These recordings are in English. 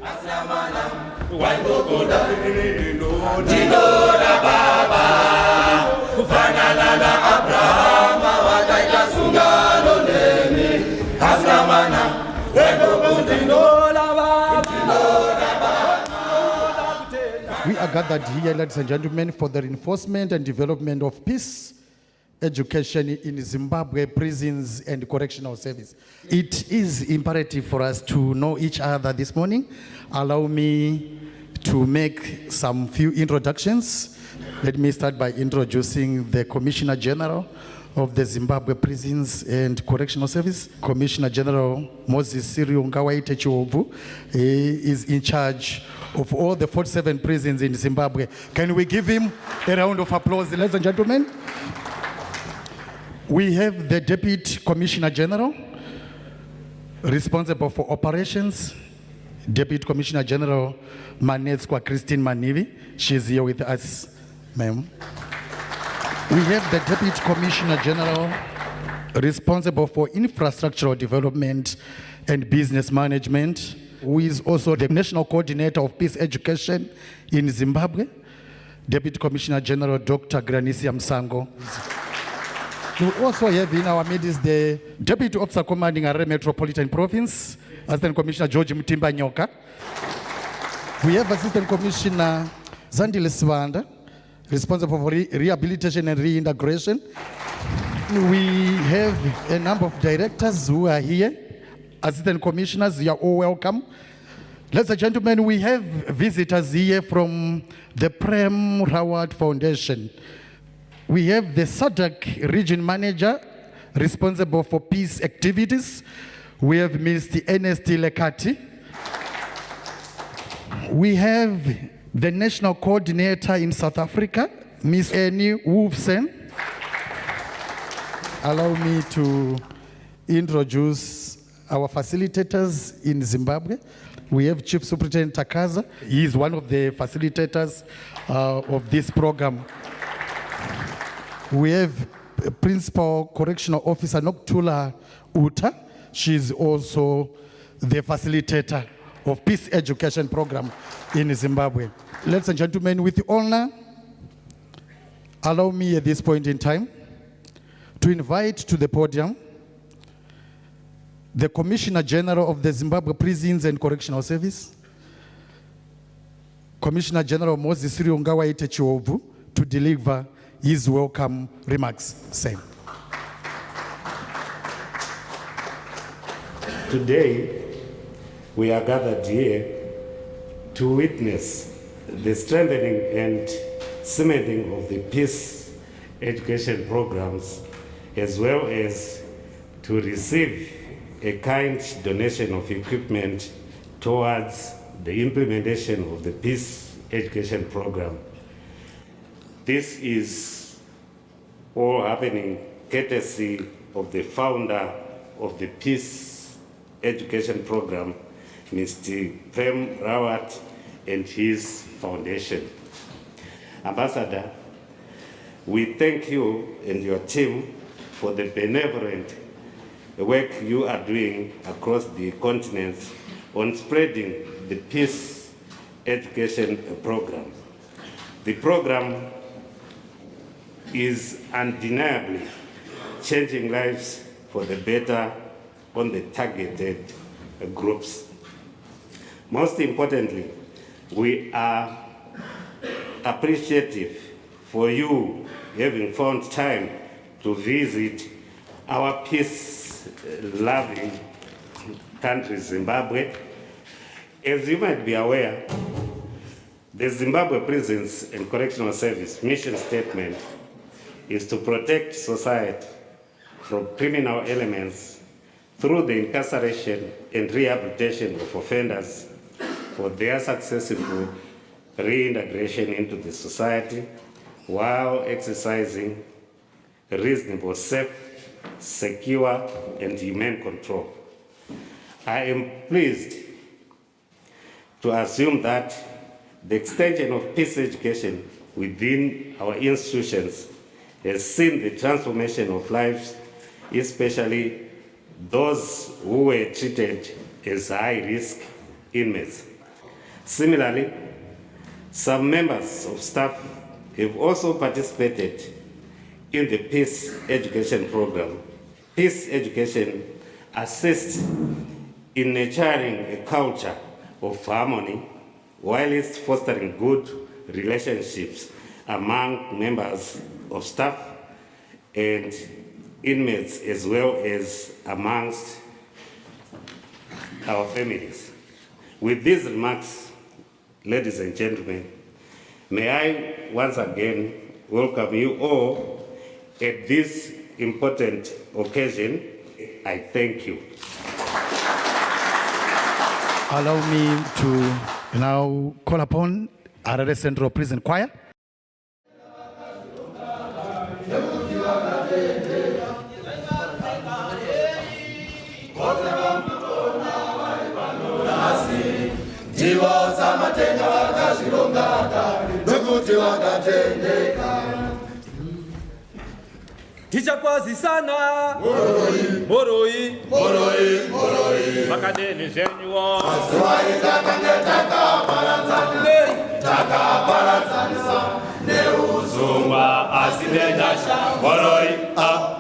We are gathered here, ladies and gentlemen, for the reinforcement and development of peace education in Zimbabwe prisons and correctional service. It is imperative for us to know each other this morning. Allow me to make some few introductions. Let me start by introducing the Commissioner General of the Zimbabwe Prisons and Correctional Service. Commissioner General Moses Siriongawaite Chiwovu is in charge of all the 47 prisons in Zimbabwe. Can we give him a round of applause, ladies and gentlemen? We have the Deputy Commissioner General responsible for operations, Deputy Commissioner General Manetswa Christine Manivi. She's here with us, ma'am. We have the Deputy Commissioner General responsible for infrastructural development and business management, who is also the National Coordinator of Peace Education in Zimbabwe, Deputy Commissioner General Dr. Granisia Msango. We also have in our midst the Deputy Officer Commanding Harare Metropolitan Province, Assistant Commissioner George Mutimba Nyoka. We have Assistant Commissioner Zandile Swanda, responsible for rehabilitation and reintegration. We have a number of directors who are here. Assistant Commissioners, you are all welcome. Ladies and gentlemen, we have visitors here from the Prem Rawat Foundation. We have the SADC Region Manager responsible for peace activities. We have Mr. Ernest Lekati. We have the National Coordinator in South Africa, Ms. Annie Wolfsen. Allow me to introduce our facilitators in Zimbabwe. We have Chief Superintendent Takaza. He is one of the facilitators of this program. We have Principal Correctional Officer Noktula Uta. She's also the facilitator of Peace Education Program in Zimbabwe. Ladies and gentlemen, with honor, allow me at this point in time to invite to the podium the Commissioner General of the Zimbabwe Prisons and Correctional Service, Commissioner General Moses Siriongawaite Chiwovu, to deliver his welcome remarks. Same. Today, we are gathered here to witness the strengthening and cementing of the peace education programs, as well as to receive a kind donation of equipment towards the implementation of the peace education program. This is all happening courtesy of the founder of the Peace Education Program, Mr. Prem Rawat, and his foundation. Ambassador, we thank you and your team for the benevolent work you are doing across the continent on spreading the peace education program. The program is undeniably changing lives for the better on the targeted groups. Most importantly, we are appreciative for you having found time to visit our peace-loving country, Zimbabwe. As you might be aware, the Zimbabwe Prisons and Correctional Service mission statement is to protect society from criminal elements through the incarceration and rehabilitation of offenders for their successful reintegration into the society while exercising reasonable, safe, secure, and humane control. I am pleased to assume that the extension of peace education within our institutions has seen the transformation of lives, especially those who were treated as high-risk inmates. Similarly, some members of staff have also participated in the peace education program. Peace education assists in nurturing a culture of harmony whilst fostering good relationships among members of staff and inmates, as well as amongst our families. With these remarks, ladies and gentlemen, may I once again welcome you all at this important occasion. I thank you. Allow me to now call upon Harare Central Prison Choir. Tichakwazisana moroi makadeni zenyuo neuzumwa asinenyasha moroi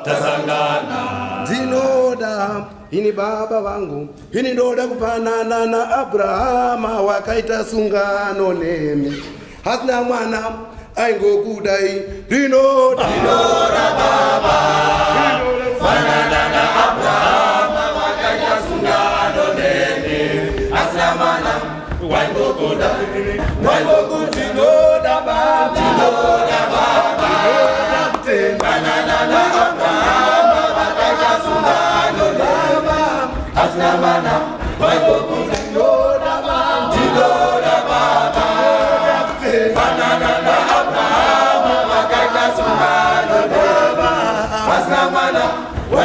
tasangana. Ndinoda ini baba vangu ini ndoda kufanana na Abrahama wakaita sungano nemi hasina mwana aingokudai ndinoda baba kufanana na Abrahama wakaita sungano nemi hasina mwana aingokudai ndinoda baba kufanana na Abrahama wakaita sungano nemi hasina mwana aingokudai ndinoda baba kufanana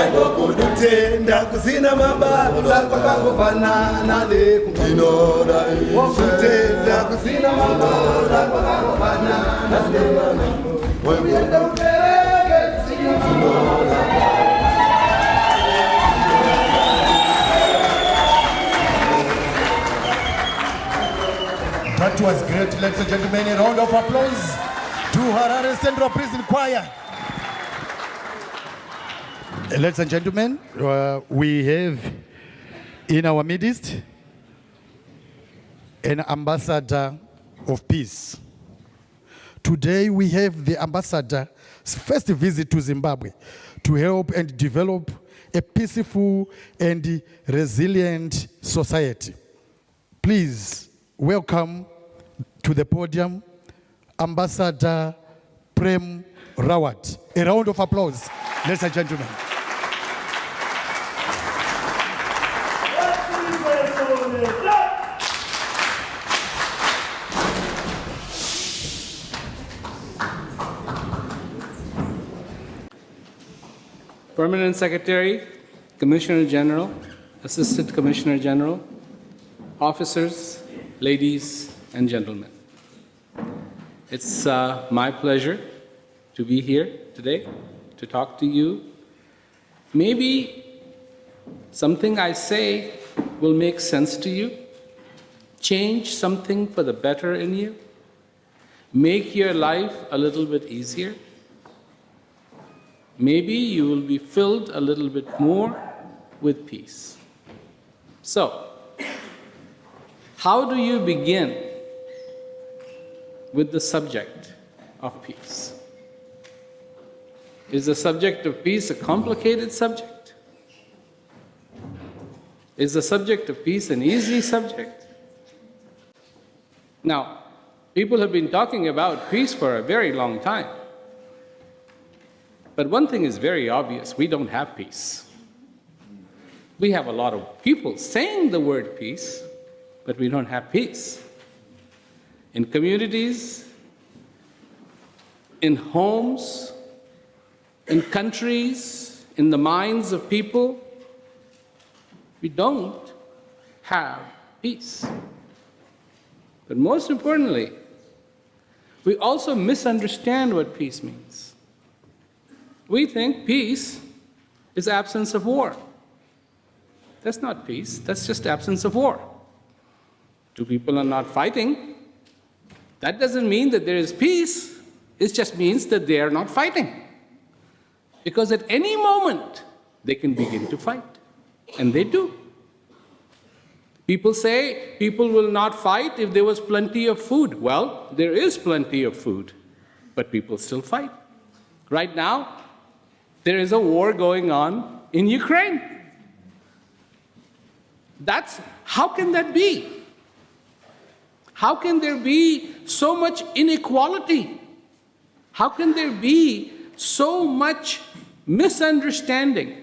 na kutenda kusina mabasa kwakafanana nekutinoda kutenda kusina mabasa kwakafanana wenda upereke kusina mabasa. That was great, ladies and gentlemen. A round of applause to Harare Central Prison Choir. Ladies and gentlemen, we have in our midst an ambassador of peace. Today we have the ambassador's first visit to Zimbabwe to help and develop a peaceful and resilient society. Please welcome to the podium Ambassador Prem Rawat. A round of applause, ladies and gentlemen. Permanent Secretary, Commissioner General, Assistant Commissioner General, officers, ladies and gentlemen. It's my pleasure to be here today to talk to you. Maybe something I say will make sense to you, change something for the better in you, make your life a little bit easier. Maybe you will be filled a little bit more with peace. So, how do you begin with the subject of peace? Is the subject of peace a complicated subject? Is the subject of peace an easy subject? Now, people have been talking about peace for a very long time. But one thing is very obvious, we don't have peace. We have a lot of people saying the word peace, but we don't have peace. In communities, in homes, in countries, in the minds of people, we don't have peace. But most importantly, we also misunderstand what peace means. We think peace is absence of war. That's not peace, that's just absence of war. Two people are not fighting. That doesn't mean that there is peace. It just means that they are not fighting. Because at any moment, they can begin to fight. And they do. People say people will not fight if there was plenty of food. Well, there is plenty of food, but people still fight. Right now, there is a war going on in Ukraine. How can that be? How can there be so much inequality? How can there be so much misunderstanding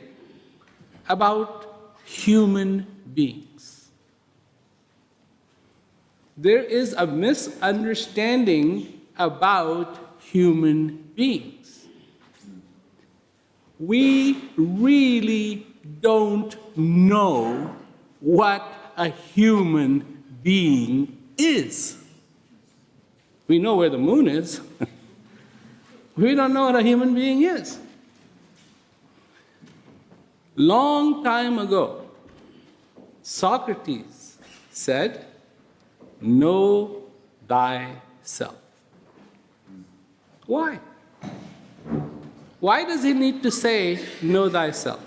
about human beings? There is a misunderstanding about human beings. We really don't know what a human being is. We know where the moon is. We don't know what a human being is. Long time ago, Socrates said, "Know thyself." Why? Why does he need to say, "Know thyself"?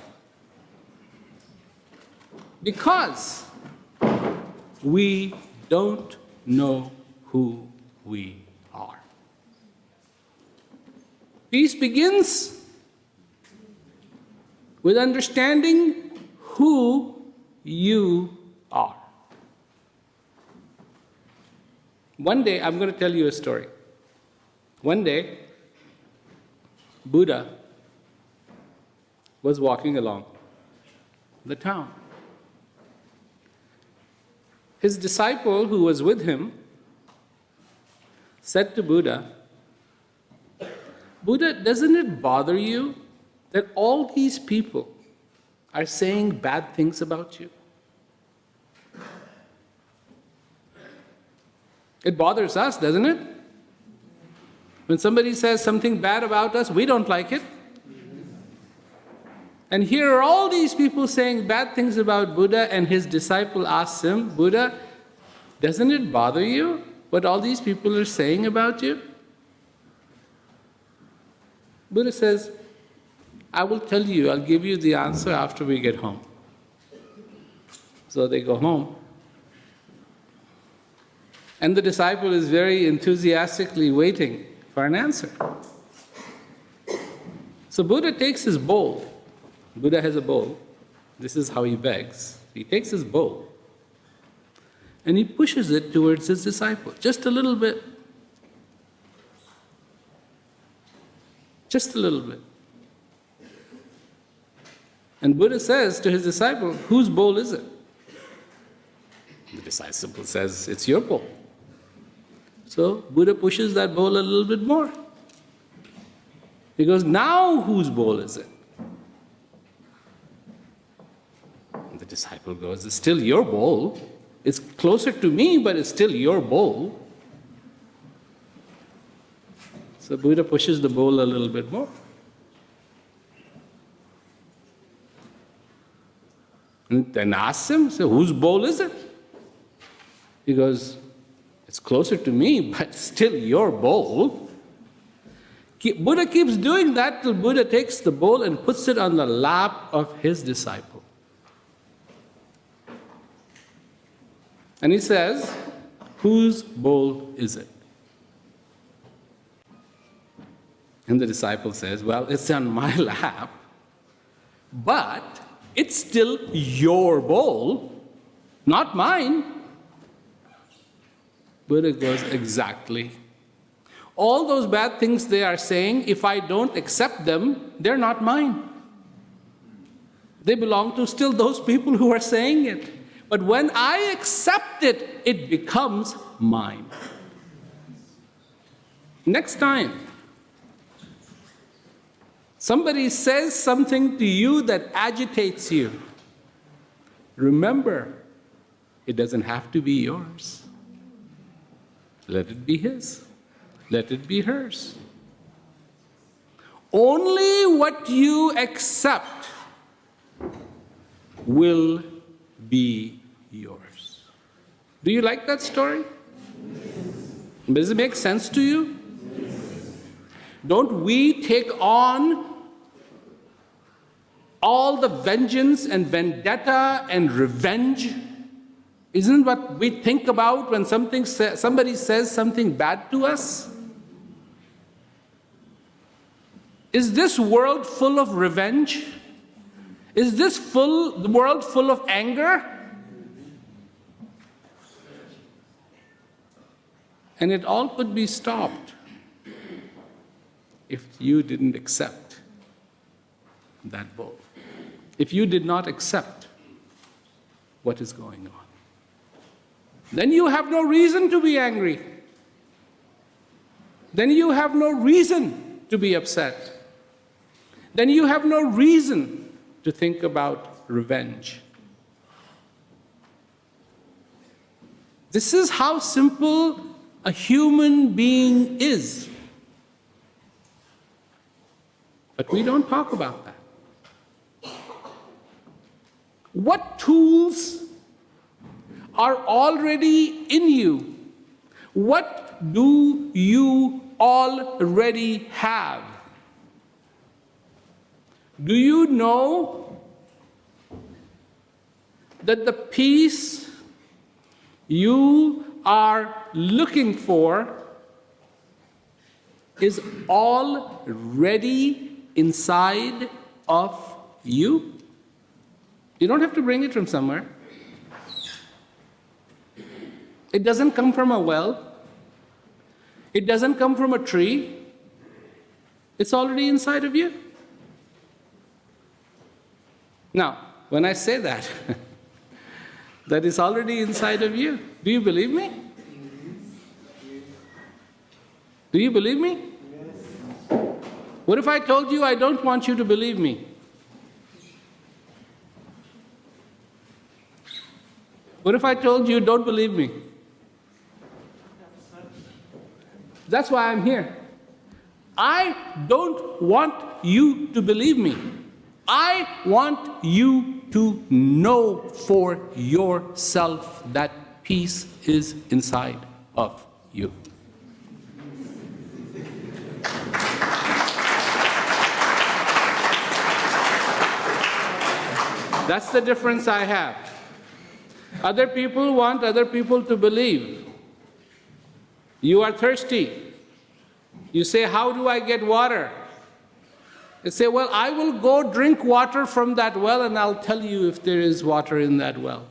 Because we don't know who we are. Peace begins with understanding who you are. One day, I'm going to tell you a story. One day, Buddha was walking along the town. His disciple who was with him said to Buddha, "Buddha, doesn't it bother you that all these people are saying bad things about you?" It bothers us, doesn't it? When somebody says something bad about us, we don't like it. And here are all these people saying bad things about Buddha, and his disciple asks him, "Buddha, doesn't it bother you what all these people are saying about you?" Buddha says, "I will tell you, I'll give you the answer after we get home." So they go home. And the disciple is very enthusiastically waiting for an answer. So Buddha takes his bowl. Buddha has a bowl. This is how he begs. He takes his bowl and he pushes it towards his disciple, just a little bit. Just a little bit. And Buddha says to his disciple, "Whose bowl is it?" The disciple says, "It's your bowl." So Buddha pushes that bowl a little bit more. He goes, "Now whose bowl is it?" And the disciple goes, "It's still your bowl. It's closer to me, but it's still your bowl." So Buddha pushes the bowl a little bit more. And then asks him, "So whose bowl is it?" He goes, "It's closer to me, but still your bowl." Buddha keeps doing that till Buddha takes the bowl and puts it on the lap of his disciple. And he says, "Whose bowl is it?" And the disciple says, "Well, it's on my lap, but it's still your bowl, not mine." Buddha goes, "Exactly. All those bad things they are saying, if I don't accept them, they're not mine. They belong to still those people who are saying it. But when I accept it, it becomes mine." Next time somebody says something to you that agitates you, remember, it doesn't have to be yours. Let it be his. Let it be hers. Only what you accept will be yours. Do you like that story? Does it make sense to you? Don't we take on all the vengeance and vendetta and revenge? Isn't what we think about when somebody says something bad to us? Is this world full of revenge? Is this the world full of anger? And it all could be stopped if you didn't accept that bull. If you did not accept what is going on. Then you have no reason to be angry. Then you have no reason to be upset. Then you have no reason to think about revenge. This is how simple a human being is. But we don't talk about that. What tools are already in you? What do you already have? Do you know that the peace you are looking for is already inside of you? You don't have to bring it from somewhere. It doesn't come from a well. It doesn't come from a tree. It's already inside of you. Now, when I say that, that is already inside of you, do you believe me? Do you believe me? What if I told you I don't want you to believe me? What if I told you don't believe me? That's why I'm here. I don't want you to believe me. I want you to know for yourself that peace is inside of you. That's the difference I have. Other people want other people to believe. You are thirsty. You say, how do I get water? They say, well, I will go drink water from that well and I'll tell you if there is water in that well.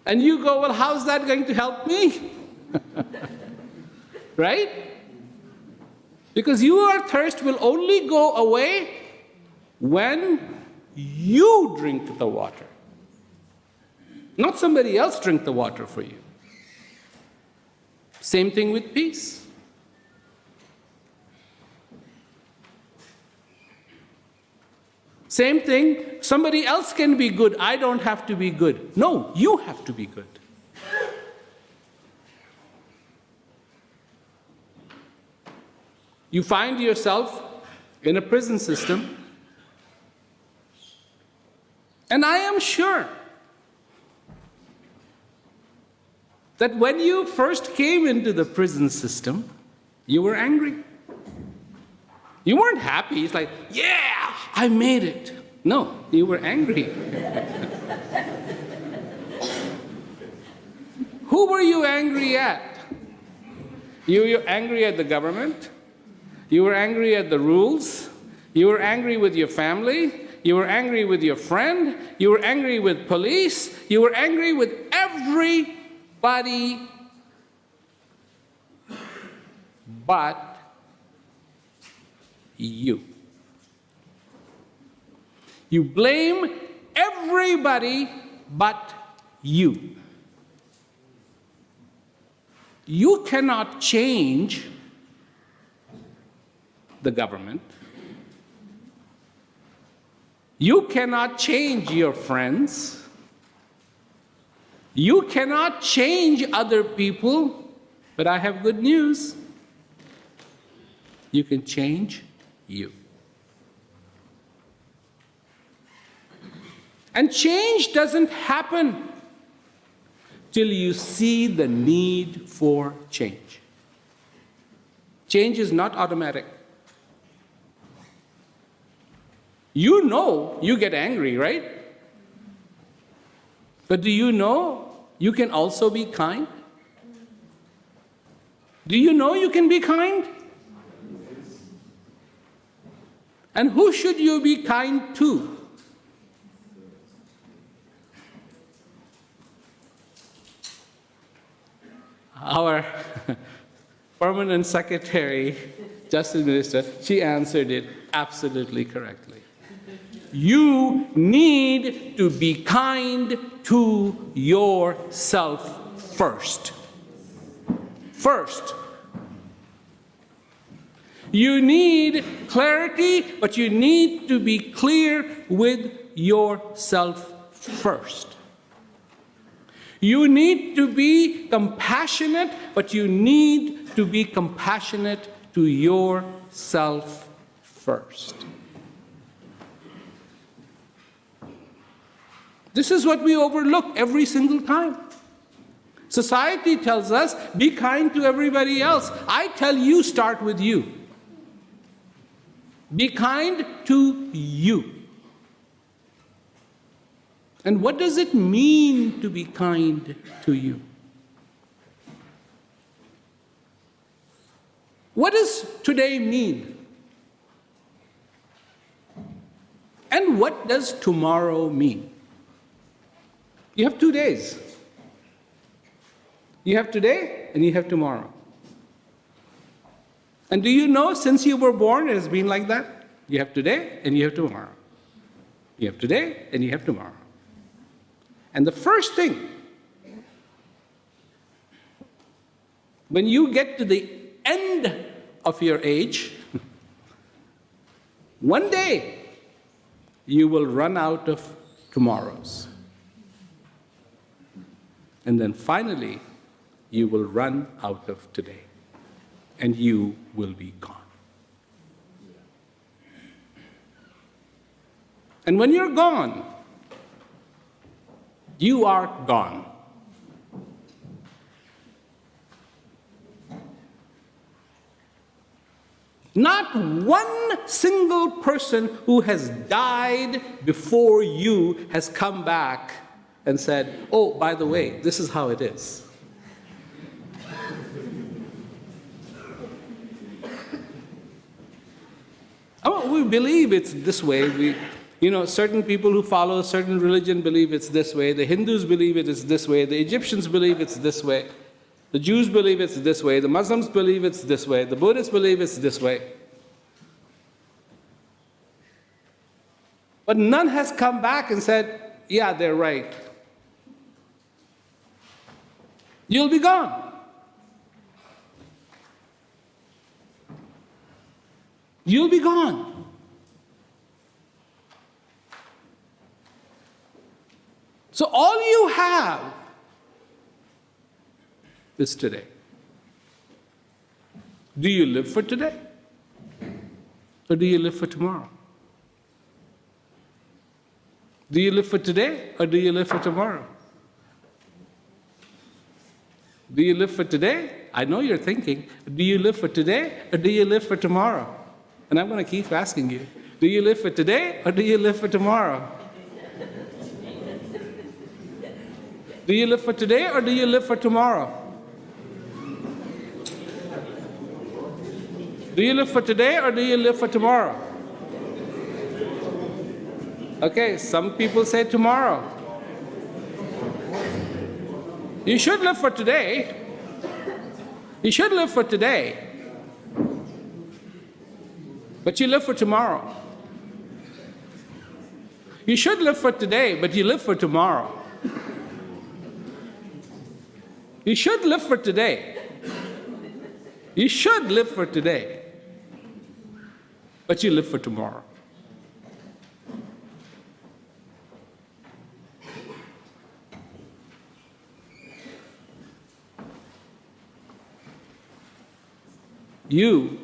And you go, well, how's that going to help me? Right? Because your thirst will only go away when you drink the water. Not somebody else drink the water for you. Same thing with peace. Same thing, somebody else can be good, I don't have to be good. No, you have to be good. You find yourself in a prison system, and I am sure that when you first came into the prison system, you were angry. You weren't happy. It's like, yeah, I made it. No, you were angry. Who were you angry at? You were angry at the government. You were angry at the rules. You were angry with your family. You were angry with your friend. You were angry with police. You were angry with everybody but you. You blame everybody but you. You cannot change the government. You cannot change your friends. You cannot change other people, but I have good news. You can change you. And change doesn't happen till you see the need for change. Change is not automatic. You know you get angry, right? But do you know you can also be kind? Do you know you can be kind? And who should you be kind to? Our permanent secretary, Justice Minister, she answered it absolutely correctly. You need to be kind to yourself first. First. You need clarity, but you need to be clear with yourself first. You need to be compassionate, but you need to be compassionate to yourself first. This is what we overlook every single time. Society tells us, be kind to everybody else. I tell you, start with you. Be kind to you. And what does it mean to be kind to you? What does today mean? And what does tomorrow mean? You have 2 days. You have today and you have tomorrow. And do you know, since you were born, it has been like that? You have today and you have tomorrow. You have today and you have tomorrow. And the first thing, when you get to the end of your age, one day you will run out of tomorrows. And then finally, you will run out of today, and you will be gone. And when you're gone, you are gone. Not one single person who has died before you has come back and said, oh, by the way, this is how it is. Oh, we believe it's this way. Certain people who follow a certain religion believe it's this way. The Hindus believe it is this way. The Egyptians believe it's this way. The Jews believe it's this way. The Muslims believe it's this way. The Buddhists believe it's this way. But none has come back and said, yeah, they're right. You'll be gone. You'll be gone. So all you have is today. Do you live for today? Or do you live for tomorrow? Do you live for today or do you live for tomorrow? Do you live for today? I know you're thinking, do you live for today or do you live for tomorrow? And I'm going to keep asking you, do you live for today or do you live for tomorrow? Do you live for today or do you live for tomorrow? Do you live for today or do you live for tomorrow? Okay, some people say tomorrow. You should live for today. You should live for today. But you live for tomorrow. You should live for today, but you live for tomorrow. You should live for today. You should live for today, but you live for tomorrow. You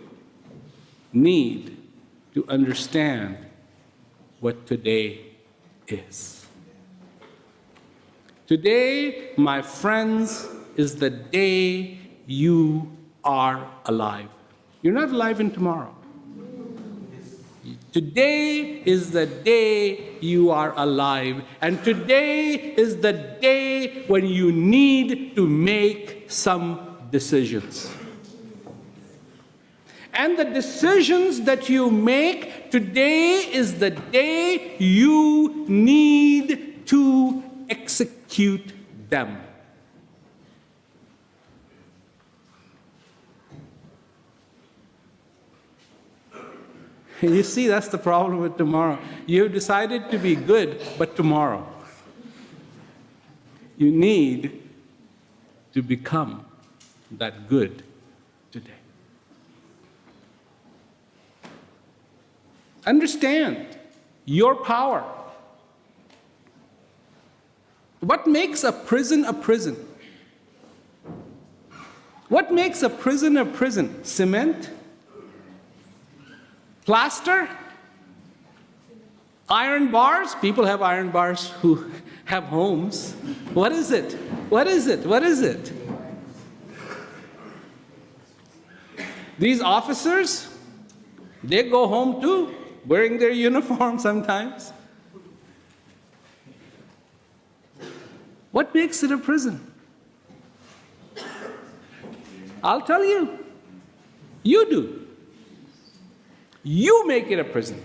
need to understand what today is. Today, my friends, is the day you are alive. You're not alive in tomorrow. Today is the day you are alive, and today is the day when you need to make some decisions. And the decisions that you make today is the day you need to execute them. You see, that's the problem with tomorrow. You've decided to be good, but tomorrow, you need to become that good today. Understand your power. What makes a prison a prison? What makes a prison a prison? Cement? Plaster? Iron bars? People have iron bars who have homes. What is it? What is it? What is it? These officers, they go home too, wearing their uniform sometimes. What makes it a prison? I'll tell you. You do. You make it a prison.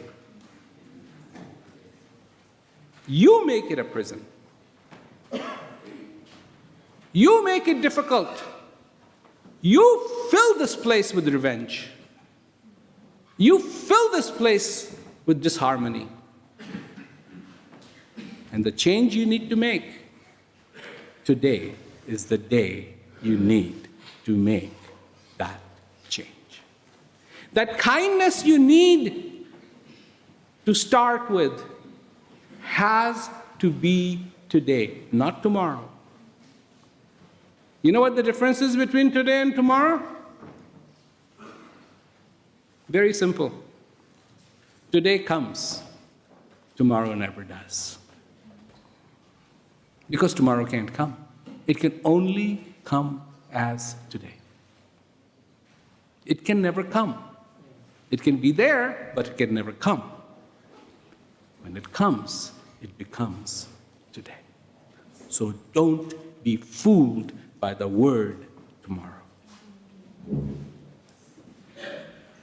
You make it a prison. You make it difficult. You fill this place with revenge. You fill this place with disharmony. And the change you need to make, today is the day you need to make that change. That kindness you need to start with has to be today, not tomorrow. You know what the difference is between today and tomorrow? Very simple. Today comes, tomorrow never does. Because tomorrow can't come. It can only come as today. It can never come. It can be there, but it can never come. When it comes, it becomes today. So don't be fooled by the word tomorrow.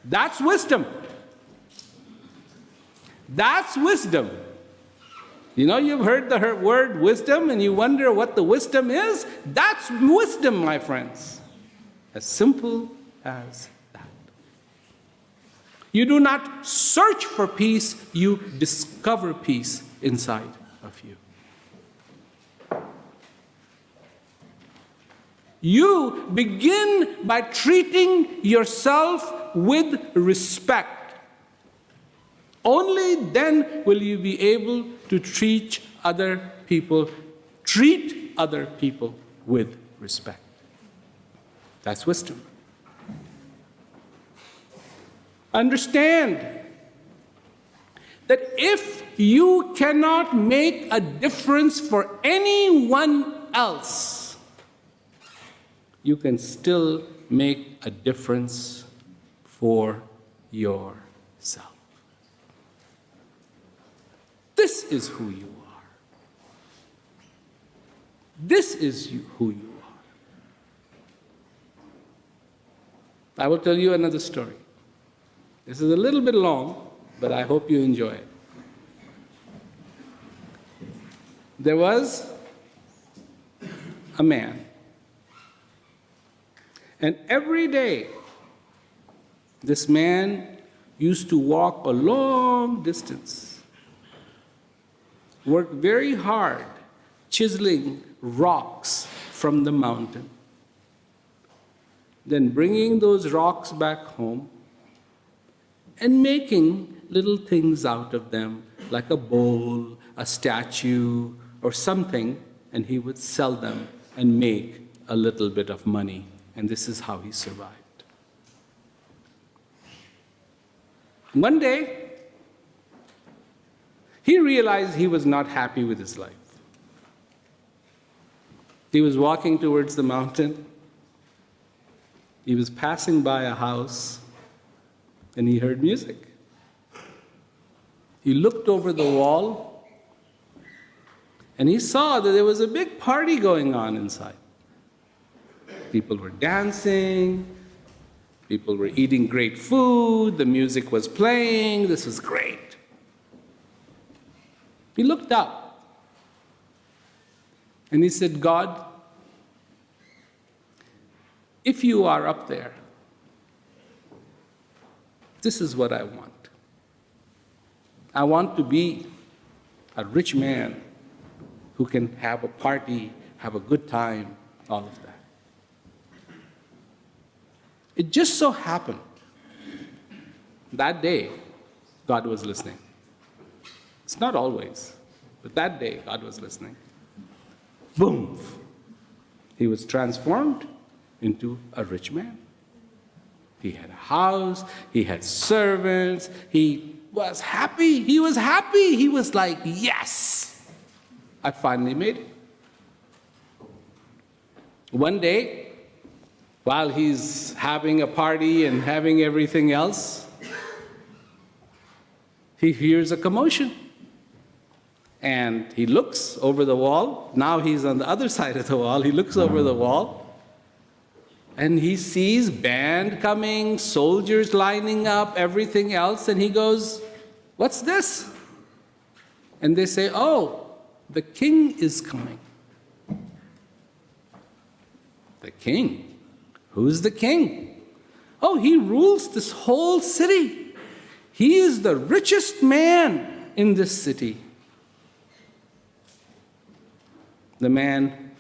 That's wisdom. That's wisdom. You know, you've heard the word wisdom and you wonder what the wisdom is? That's wisdom, my friends. As simple as that. You do not search for peace, you discover peace inside of you. You begin by treating yourself with respect. Only then will you be able to treat other people with respect. That's wisdom. Understand that if you cannot make a difference for anyone else, you can still make a difference for yourself. This is who you are. This is who you are. I will tell you another story. This is a little bit long, but I hope you enjoy it. There was a man, and every day this man used to walk a long distance, work very hard, chiseling rocks from the mountain, then bringing those rocks back home and making little things out of them, like a bowl, a statue, or something, and he would sell them and make a little bit of money. And this is how he survived. One day, he realized he was not happy with his life. He was walking towards the mountain. He was passing by a house, and he heard music. He looked over the wall, and he saw that there was a big party going on inside. People were dancing, people were eating great food, the music was playing, this was great. He looked up, and he said, God, if you are up there, this is what I want. I want to be a rich man who can have a party, have a good time, all of that. It just so happened that day God was listening. It's not always, but that day God was listening. Boom! He was transformed into a rich man. He had a house, he had servants, he was happy. He was happy. He was like, yes, I finally made it. One day, while he's having a party and having everything else, he hears a commotion. And he looks over the wall. Now he's on the other side of the wall. He looks over the wall, and he sees band coming, soldiers lining up, everything else, and he goes, what's this? And they say, oh, the king is coming. The king? Who's the king? Oh, he rules this whole city. He is the richest man in this city. The man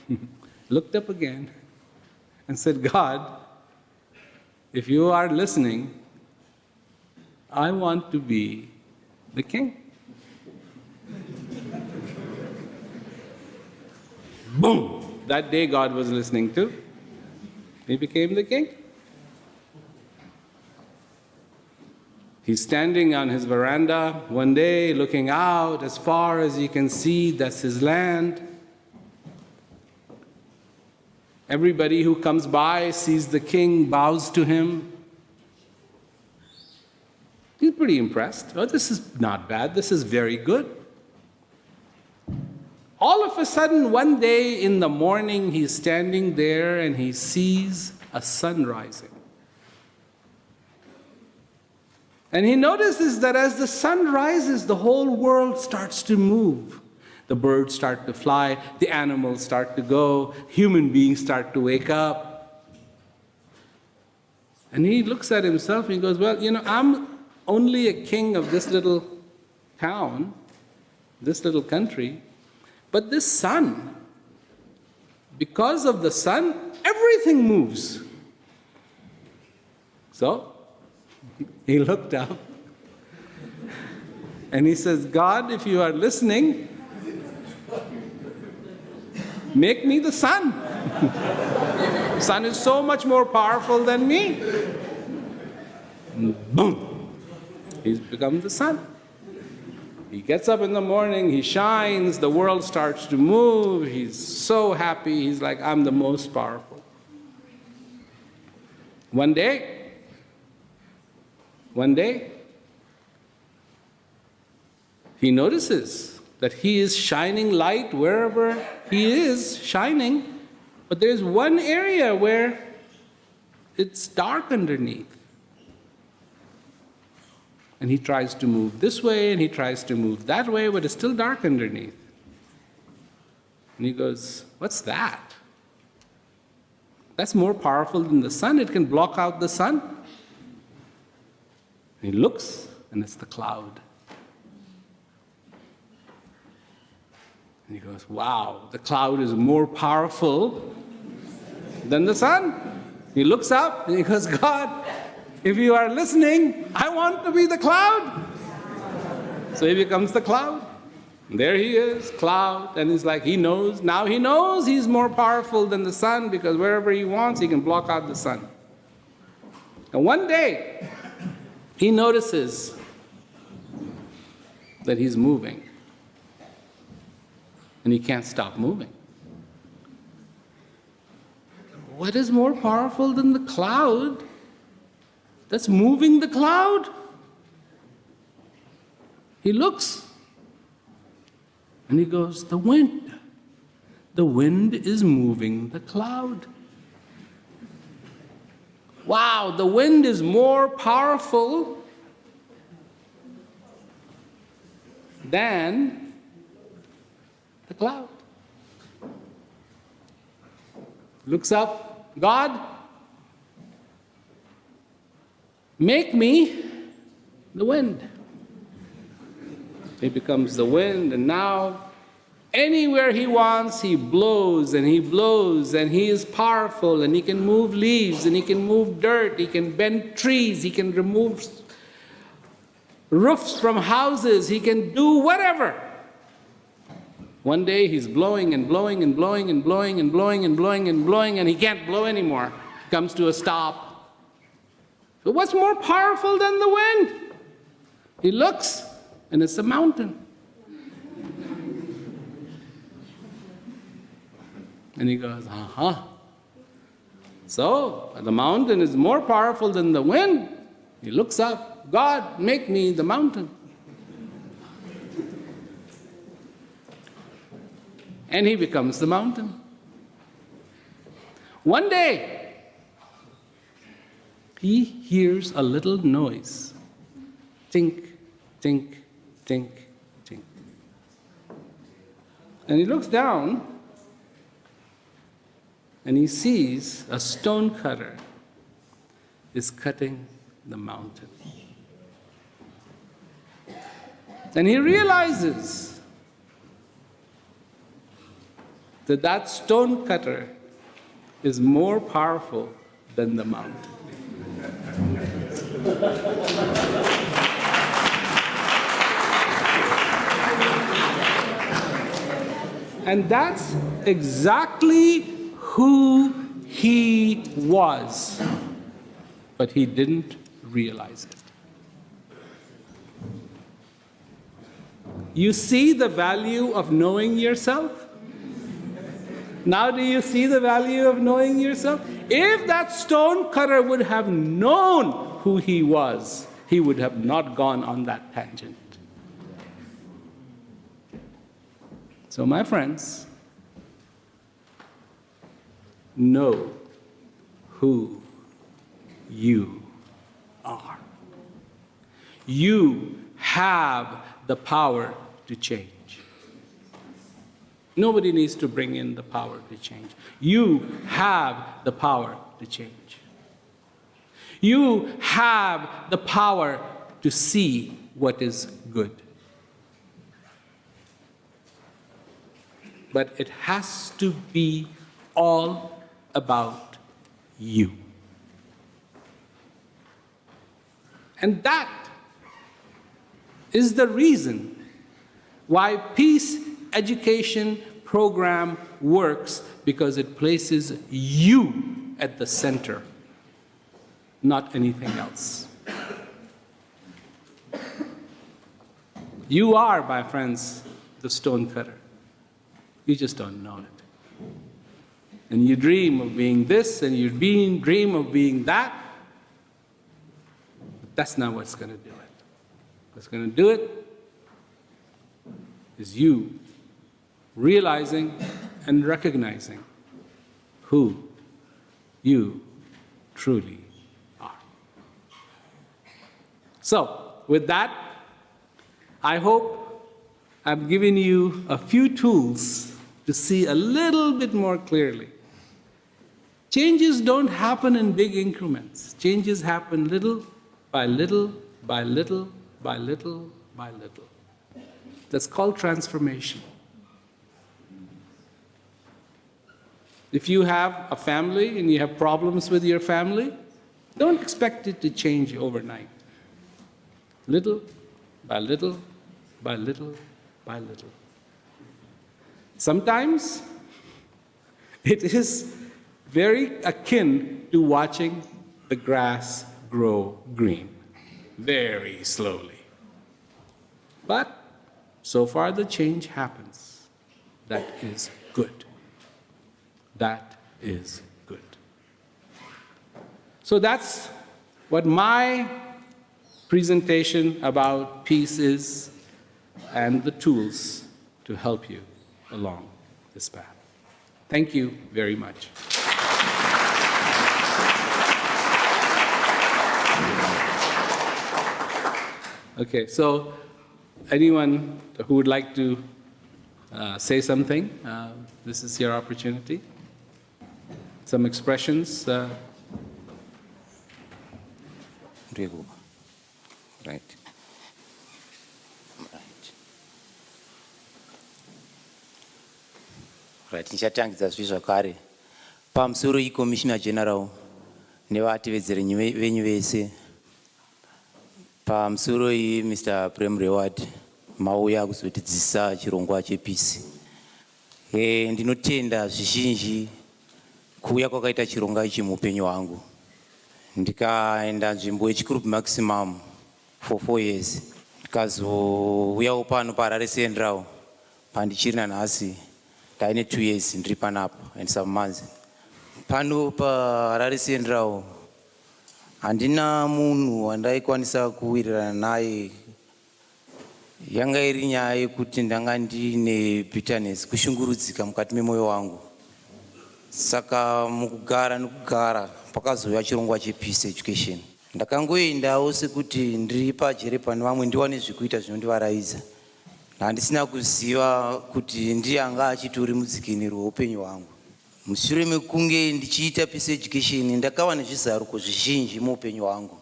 looked up again and said, God, if you are listening, I want to be the king. Boom! That day God was listening too. He became the king. He's standing on his veranda one day, looking out as far as he can see, that's his land. Everybody who comes by sees the king, bows to him. He's pretty impressed. Oh, this is not bad. This is very good. All of a sudden, one day in the morning, he's standing there and he sees a sun rising. And he notices that as the sun rises, the whole world starts to move. The birds start to fly, the animals start to go, human beings start to wake up. And he looks at himself and he goes, well, I'm only a king of this little town, this little country, but this sun, because of the sun, everything moves. So he looked up and he says, God, if you are listening, make me the sun. Sun is so much more powerful than me. And boom, he's become the sun. He gets up in the morning, he shines, the world starts to move, he's so happy, he's like, I'm the most powerful. One day, he notices that he is shining light wherever he is shining, but there's one area where it's dark underneath. And he tries to move this way and he tries to move that way, but it's still dark underneath. And he goes, what's that? That's more powerful than the sun. It can block out the sun. And he looks, and it's the cloud. And he goes, wow, the cloud is more powerful than the sun. He looks up and he goes, God, if you are listening, I want to be the cloud. So he becomes the cloud. And there he is, cloud, and he's like, he knows, now he knows he's more powerful than the sun because wherever he wants, he can block out the sun. And one day, he notices that he's moving. And he can't stop moving. what is more powerful than the cloud that's moving the cloud? He looks and he goes, the wind. The wind is moving the cloud. Wow, the wind is more powerful than the cloud. Looks up, God, make me the wind. He becomes the wind, and now anywhere he wants, he blows, and he blows, and he is powerful, and he can move leaves, and he can move dirt, he can bend trees, he can remove roofs from houses, he can do whatever. One day he's blowing and blowing and blowing and blowing and blowing and blowing and blowing, and he can't blow anymore. He comes to a stop. But what's more powerful than the wind? He looks, and it's a mountain. And he goes, so the mountain is more powerful than the wind. He looks up, God, make me the mountain. And he becomes the mountain. One day, he hears a little noise. Tink, tink, tink, tink. And he looks down, and he sees a stone cutter is cutting the mountain. And he realizes that that stone cutter is more powerful than the mountain. And that's exactly who he was, but he didn't realize it. You see the value of knowing yourself? Now do you see the value of knowing yourself? If that stone cutter would have known who he was, he would have not gone on that tangent. So my friends, know who you are. You have the power to change. Nobody needs to bring in the power to change. You have the power to change. You have the power to see what is good. But it has to be all about you. And that is the reason why peace education program works, because it places you at the center, not anything else. You are, my friends, the stone cutter. You just don't know it. And you dream of being this, and you dream of being that. But that's not what's going to do it. What's going to do it is you realizing and recognizing who you truly are. So, with that, I hope I've given you a few tools to see a little bit more clearly. Changes don't happen in big increments. Changes happen little by little, by little, by little, by little. That's called transformation. If you have a family and you have problems with your family, don't expect it to change overnight. Little by little, by little, by little. Sometimes it is very akin to watching the grass grow green, very slowly. But so far the change happens. That is good. That is good. So that's what my presentation about peace is, and the tools to help you along this path. Thank you very much. Okay, so anyone who would like to say something, this is your opportunity. Some expressions. Right. Right, nichatangidza zvizvakare pamusoro iCommissioner General nevatevedzeri venyu vese. Pamusoro Mr. Prem Rawat mauya kuzotidzidzisa chirongwa chepisi. Ndinotenda zvizhinji kuuya kwakaita chirongwa ichi muupenyu hwangu. Ndikaenda nzvimbo yechigroup maximum for 4 years. Ndikazouyawo pano paHarare Central pandichiri nanhasi. Ndaine 2 years ndiri panapa and some months. Pano paHarare Central handina munhu wandaikwanisa kuwirirana naye. Yanga iri nyaya yekuti ndanga ndine bitterness, kushungurudzika mukati memwoyo wangu. Saka mukugara nokugara pakazouya chirongwa chepeace education. Ndakangoendawo sekuti ndiri pajere pane vamwe ndiwane zvekuita zvinondivaraidza. Handisina kuziva kuti ndiye anga achitori mudzikiniri weupenyu hwangu. Mushure mekunge ndichiita peace education ndakava nezvizaruko zvizhinji muupenyu hwangu.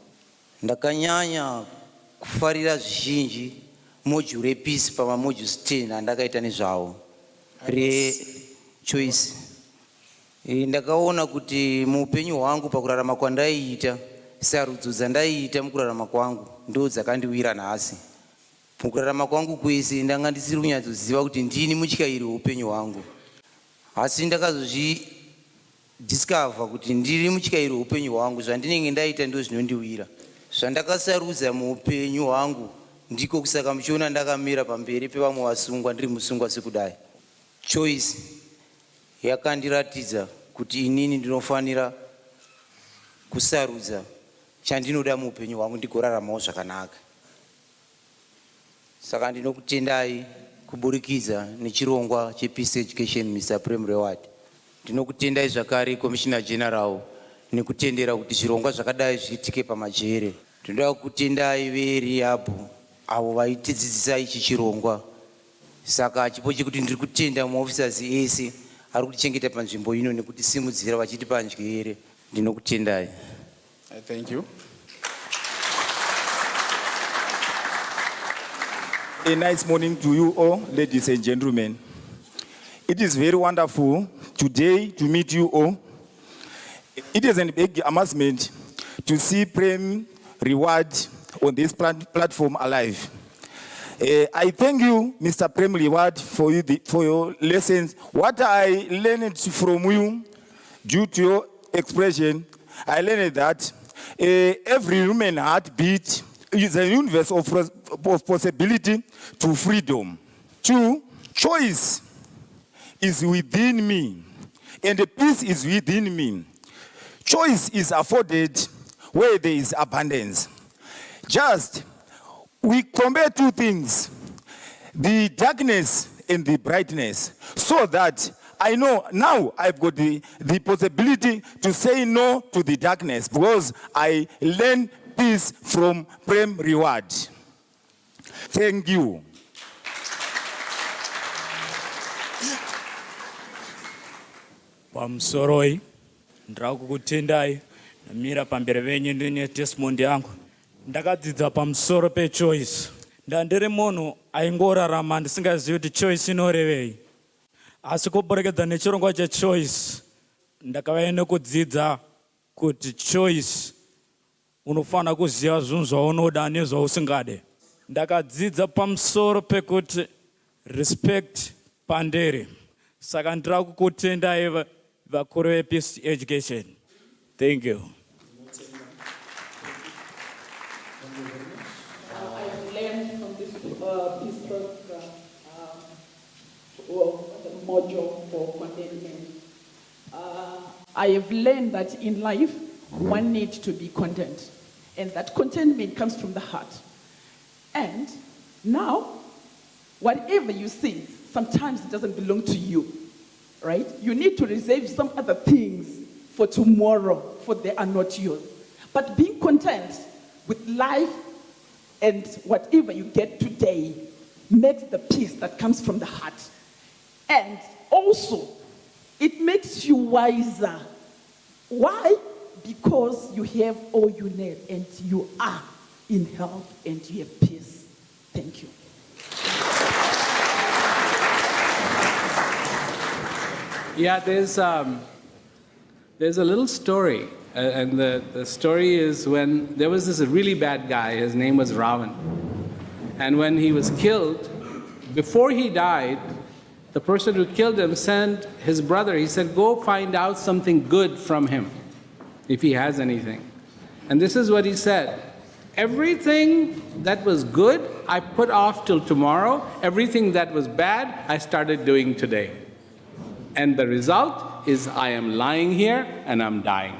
Ndakanyanya kufarira zvizhinji module repeace pamamodules 10 andakaita nezvawo rechoice. Ndakaona kuti muupenyu hwangu pakurarama kwandaiita, sarudzo dzandaiita mukurarama kwangu ndo dzakandiwira nhasi. Mukurarama kwangu kwese ndanga ndisiri kunyatsoziva kuti ndini mutyairi weupenyu hwangu. Asi ndakazozvidiscover kuti ndiri mutyairi weupenyu hwangu. Zvandinenge ndaita ndo zvinondiwira. Zvandakasarudza muupenyu hwangu ndiko kusaka muchiona ndakamira pamberi pevamwe vasungwa ndiri musungwa sekudai. Choice yakandiratidza kuti inini ndinofanira kusarudza chandinoda muupenyu hwangu ndigoraramawo zvakanaka. Saka ndinokutendai kuburikidza nechirongwa chepeace education Mr. Prem Rawat. Ndinokutendai zvakare Commissioner General nekutendera kuti zvirongwa zvakadai zviitike pamajere. Ndinoda kutendai verehab avo vaitidzidzisa ichi chirongwa. Saka chipo chekuti ndiri kutenda maofficers ese ari kutichengeta panzvimbo ino nekutisimudzira vachitipa njere. Ndinokutendai. Thank you. A nice morning to you all, ladies and gentlemen. It is very wonderful today to meet you all. It is a big amazement to see Prem Rawat on this platform alive. I thank you, Mr. Prem Rawat, for your lessons. What I learned from you, due to your expression, I learned that every human heartbeat is a universe of possibility to freedom. 2, choice is within me, and the peace is within me. Choice is afforded where there is abundance. Just, we compare 2 things, the darkness and the brightness, so that I know now I've got the possibility to say no to the darkness because I learn peace from Prem Rawat. Thank you. Pamsoroi ndakukutendai namira pamberi venyu ndine testimony yangu. Ndakadzidza pamusoro pechoice. Ndandiri munhu aingorarama ndisingazivi kuti choice inorevei. Asi kuburikidza nechirongwa chechoice ndakava nekudzidza kuti choice unofanira kuziva zvinhu zvaunoda nezvausingade. Ndakadzidza pamusoro pekuti respect pandere. Saka ndira kukutendai vakuru vepeace education. Thank you. I've learned from this peace program, the module for contentment. I have learned that in life, one needs to be content. And that contentment comes from the heart. And now, whatever you see, sometimes it doesn't belong to you, right? You need to reserve some other things for tomorrow, for they are not yours. But being content with life and whatever you get today makes the peace that comes from the heart. And also, it makes you wiser. Why? Because you have all you need and you are in health and you have peace. Thank you. Yeah, there's a little story, and the story is when there was this really bad guy, his name was Rawat. And when he was killed, before he died, the person who killed him sent his brother, he said, go find out something good from him, if he has anything. And this is what he said: everything that was good, I put off till tomorrow. Everything that was bad, I started doing today. And the result is I am lying here and I'm dying.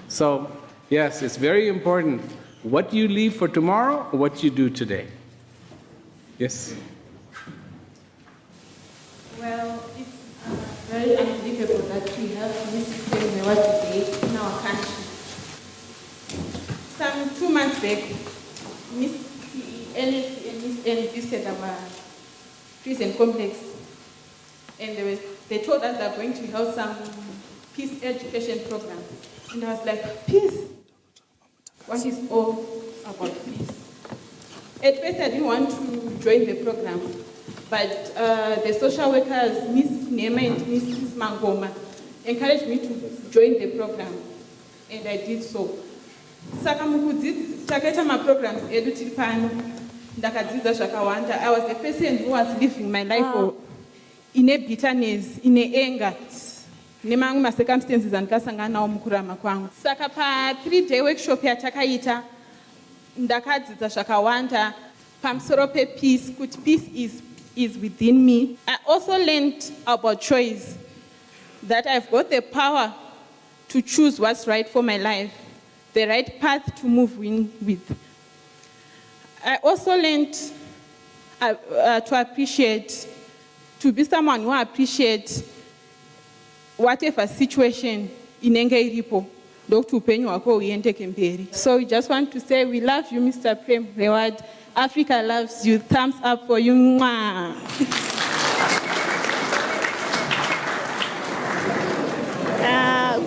So, yes, it's very important what you leave for tomorrow or what you do today. Yes? Well, it's very unbelievable that we have Mrs. Prem Rawat today in our country. Some 2 months back, Miss NSC and Miss N visited our prison complex, and they told us they're going to hold some peace education program. And I was like, peace? What is all about peace? At first, I didn't want to join the program, but the social workers, Miss Nema and Mrs. Mangoma, encouraged me to join the program, and I did so. Saka takaita ma-programs edu tiri pano, ndakadzidza zvakawanda. I was the person who was living my life in a bitterness, in a anger, nemamwe ma-circumstances andikasangana nawo mukurarama kwangu. Saka pa 3-day workshop yatakaita, ndakadzidza zvakawanda pamusoro pe-peace, kuti peace is within me. I also learned about choice, that I've got the power to choose what's right for my life, the right path to move in with. I also learned to appreciate, to be someone who appreciates whatever situation inenge iripo, ndokuti upenyu hwako huendeke mberi. So we just want to say we love you, Mr. Prem Rawat. Africa loves you. Thumbs up for you. Mwah.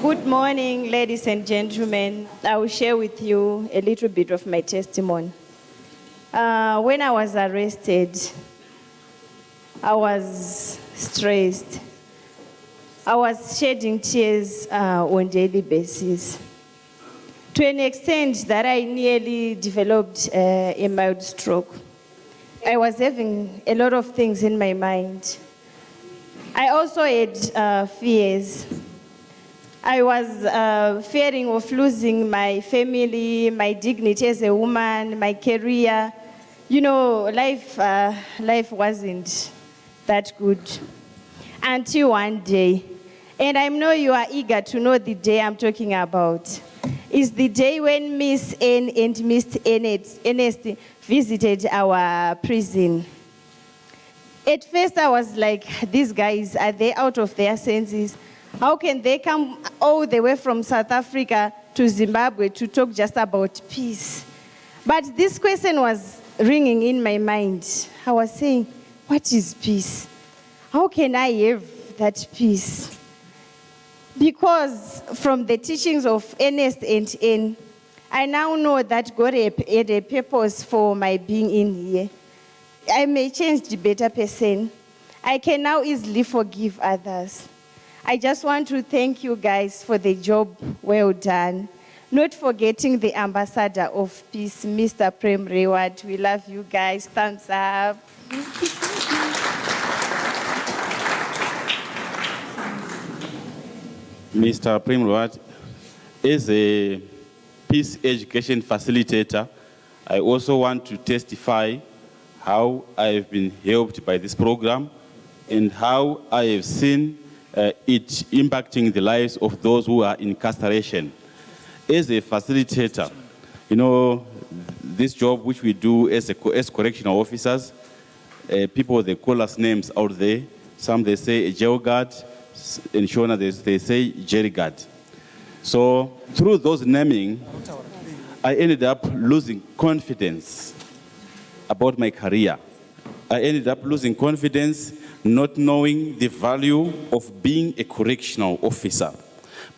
Good morning, ladies and gentlemen. I will share with you a little bit of my testimony. When I was arrested, I was stressed. I was shedding tears on a daily basis, to an extent that I nearly developed a mild stroke. I was having a lot of things in my mind. I also had fears. I was fearing of losing my family, my dignity as a woman, my career. You know, life wasn't that good. Until one day, and I know you are eager to know the day I'm talking about. It's the day when Miss N and Miss Ernest visited our prison. At first I was like, these guys, are they out of their senses? How can they come all the way from South Africa to Zimbabwe to talk just about peace? But this question was ringing in my mind. I was saying, what is peace? How can I have that peace? Because from the teachings of Ernest and N, I now know that God had a purpose for my being in here. I may change the better person. I can now easily forgive others. I just want to thank you guys for the job well done. Not forgetting the ambassador of peace, Mr. Prem Rawat. We love you guys. Thumbs up. Mr. Prem Rawat, as a peace education facilitator, I also want to testify how I have been helped by this program and how I have seen it impacting the lives of those who are in incarceration. as a facilitator, you know, this job which we do as correctional officers, people, they call us names out there. Some they say a jail guard, in Shona they say jerry guard. So through those naming, I ended up losing confidence about my career. I ended up losing confidence, not knowing the value of being a correctional officer.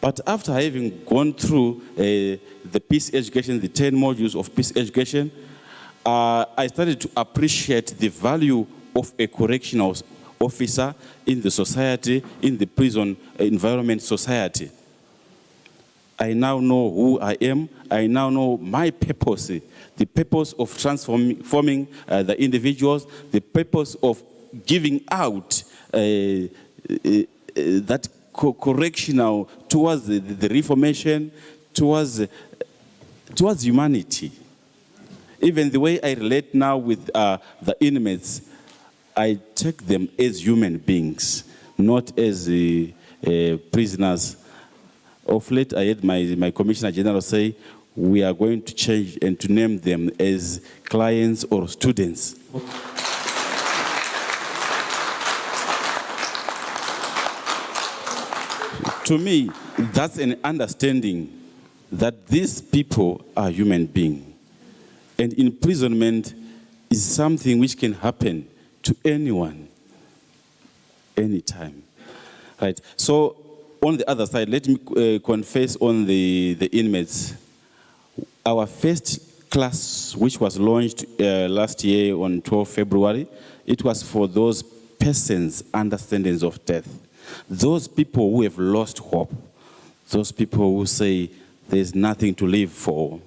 But after having gone through the peace education, the 10 modules of peace education, I started to appreciate the value of a correctional officer in the society, in the prison environment society. I now know who I am. I now know my purpose, the purpose of transforming the individuals, the purpose of giving out that correctional towards the reformation, towards humanity. Even the way I relate now with the inmates, I take them as human beings, not as prisoners. Of late, I heard my Commissioner General say, we are going to change and to name them as clients or students. To me, that's an understanding that these people are human beings. And imprisonment is something which can happen to anyone, anytime. Right? So, on the other side, let me confess on the inmates. Our first class, which was launched last year on 12 February, it was for those persons' understandings of death. Those people who have lost hope. Those people who say there's nothing to live for.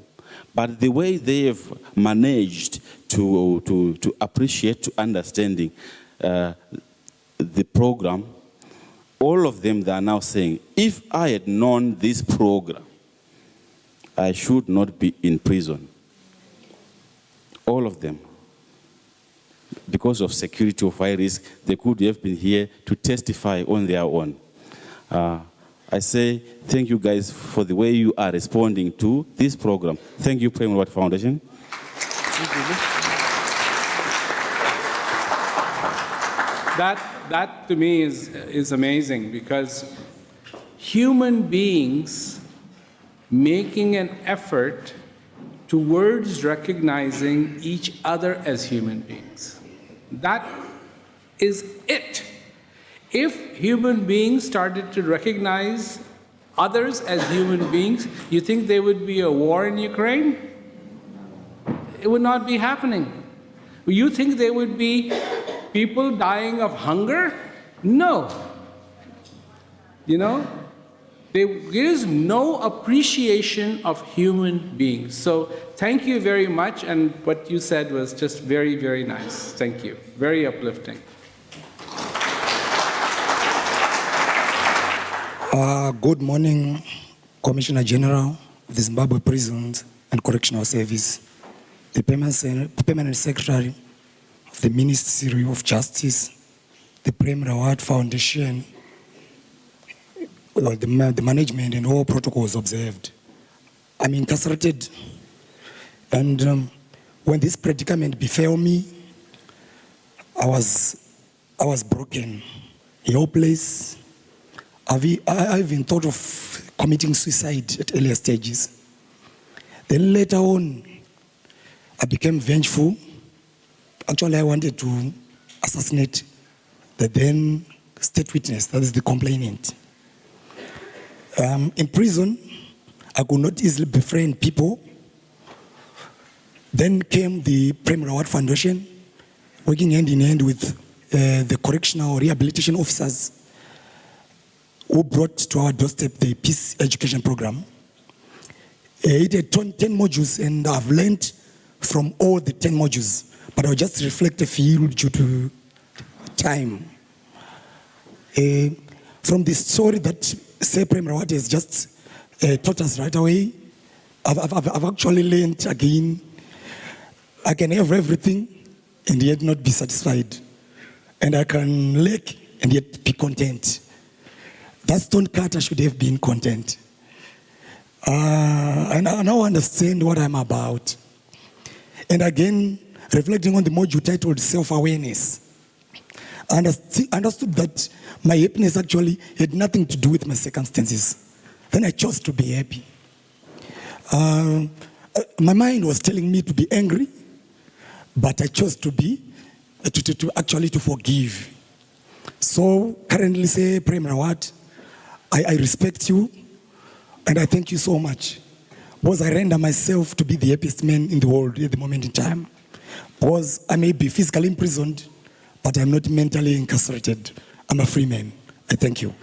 But the way they have managed to appreciate, to understanding the program, all of them, they are now saying, if I had known this program, I should not be in prison. All of them. Because of security of high risk, they could have been here to testify on their own. I say thank you guys for the way you are responding to this program. Thank you, Prem Rawat Foundation. That to me is amazing, because human beings making an effort towards recognizing each other as human beings. That is it. If human beings started to recognize others as human beings, you think there would be a war in Ukraine? It would not be happening. You think there would be people dying of hunger? No. You know, there is no appreciation of human beings. So thank you very much, and what you said was just very, very nice. Thank you. Very uplifting. Good morning, Commissioner General of the Zimbabwe Prisons and Correctional Service, the Permanent Secretary of the Ministry of Justice, the Prem Rawat Foundation, the management and all protocols observed. I'm incarcerated, and when this predicament befell me, I was broken, helpless. I even thought of committing suicide at earlier stages. Then later on, I became vengeful. Actually, I wanted to assassinate the then state witness, that is the complainant. In prison, I could not easily befriend people. Then came the Prem Rawat Foundation, working hand in hand with the correctional rehabilitation officers who brought to our doorstep the peace education program. It had 10 modules, and I've learned from all the 10 modules, but I'll just reflect a few due to time. From the story that Sir Prem Rawat has just taught us right away, I've actually learned again, I can have everything and yet not be satisfied. And I can lack and yet be content. That stonecutter should have been content. I now understand what I'm about. And again, reflecting on the module titled Self-Awareness, I understood that my happiness actually had nothing to do with my circumstances. Then I chose to be happy. My mind was telling me to be angry, but I chose to be, to forgive. So currently say, Prem Rawat, I respect you, and I thank you so much. Because I render myself to be the happiest man in the world at the moment in time. Because I may be physically imprisoned, but I'm not mentally incarcerated. I'm a free man. I thank you.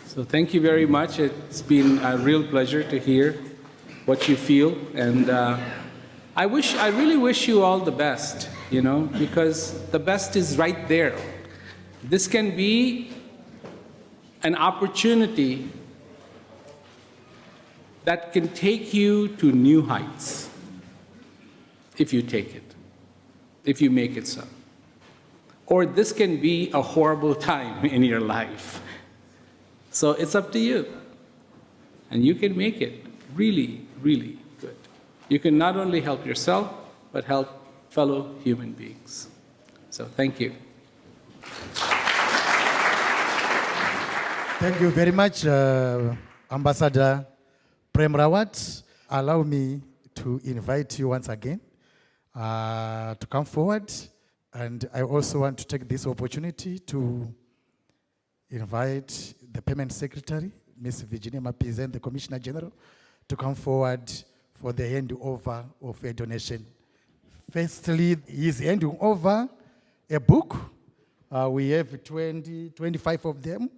So thank you very much. It's been a real pleasure to hear what you feel. And I really wish you all the best, because the best is right there. This can be an opportunity that can take you to new heights if you take it, if you make it so. Or this can be a horrible time in your life. So it's up to you. And you can make it really, really good. You can not only help yourself, but help fellow human beings. So thank you. Thank you very much, Ambassador Prem Rawat. Allow me to invite you once again to come forward. And I also want to take this opportunity to invite the Permanent Secretary, Ms. Virginia Mapiza, and the Commissioner General to come forward for the handover of a donation. Firstly, he is handing over a book. We have 25 of them.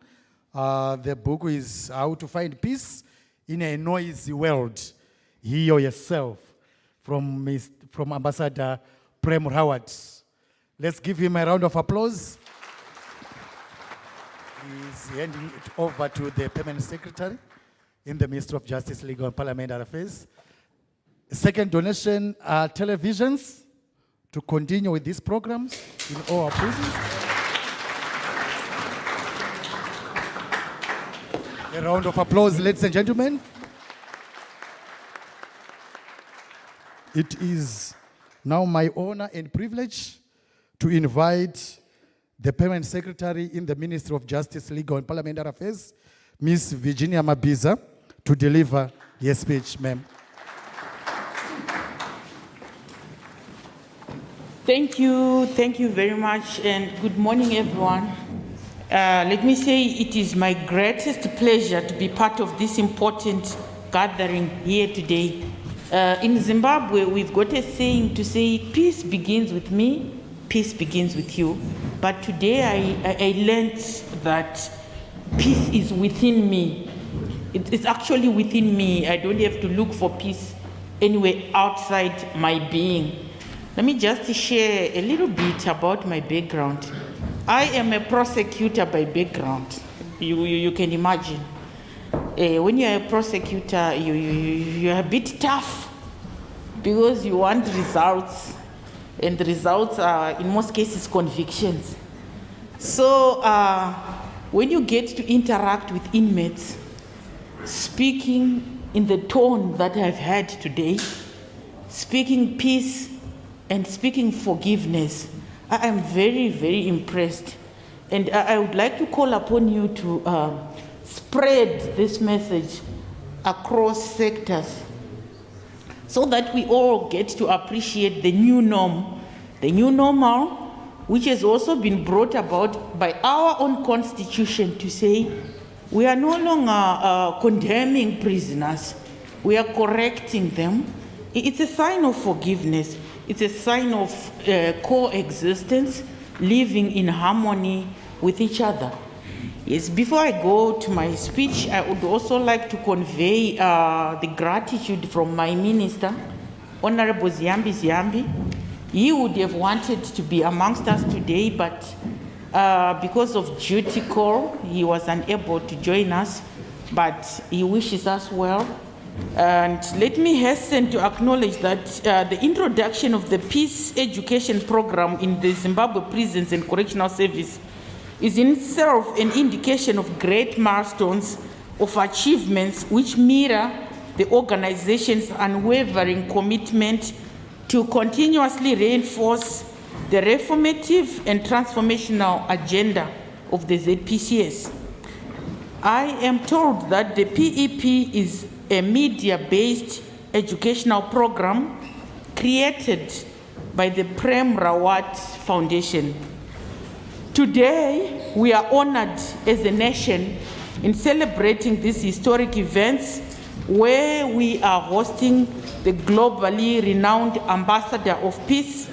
The book is How to Find Peace in a Noisy World. Hear yourself, from Ambassador Prem Rawat. Let's give him a round of applause. He's handing it over to the Permanent Secretary in the Ministry of Justice, Legal and Parliamentary Affairs. Second donation are televisions to continue with these programs in all our prisons. A round of applause, ladies and gentlemen. It is now my honor and privilege to invite the Permanent Secretary in the Ministry of Justice, Legal and Parliamentary Affairs, Ms. Virginia Mapiza, to deliver her speech, ma'am. Thank you very much, and good morning, everyone. Let me say it is my greatest pleasure to be part of this important gathering here today. In Zimbabwe, we've got a saying to say, peace begins with me, peace begins with you. But today I learned that peace is within me. It's actually within me. I don't have to look for peace anywhere outside my being. Let me just share a little bit about my background. I am a prosecutor by background. You can imagine. When you're a prosecutor, you're a bit tough because you want results, and the results are, in most cases, convictions. So when you get to interact with inmates, speaking in the tone that I've had today, speaking peace and speaking forgiveness, I am very, very impressed. And I would like to call upon you to spread this message across sectors so that we all get to appreciate the new norm, the new normal, which has also been brought about by our own constitution to say we are no longer condemning prisoners, we are correcting them. It's a sign of forgiveness. It's a sign of coexistence, living in harmony with each other. Yes, before I go to my speech, I would also like to convey the gratitude from my minister, Honorable Ziambi. He would have wanted to be amongst us today, but because of duty call, he was unable to join us, but he wishes us well. And let me hasten to acknowledge that the introduction of the Peace Education Program in the Zimbabwe Prisons and Correctional Service is in itself an indication of great milestones of achievements which mirror the organization's unwavering commitment to continuously reinforce the reformative and transformational agenda of the ZPCS. I am told that the PEP is a media-based educational program created by the Prem Rawat Foundation. Today, we are honored as a nation in celebrating these historic events where we are hosting the globally renowned Ambassador of Peace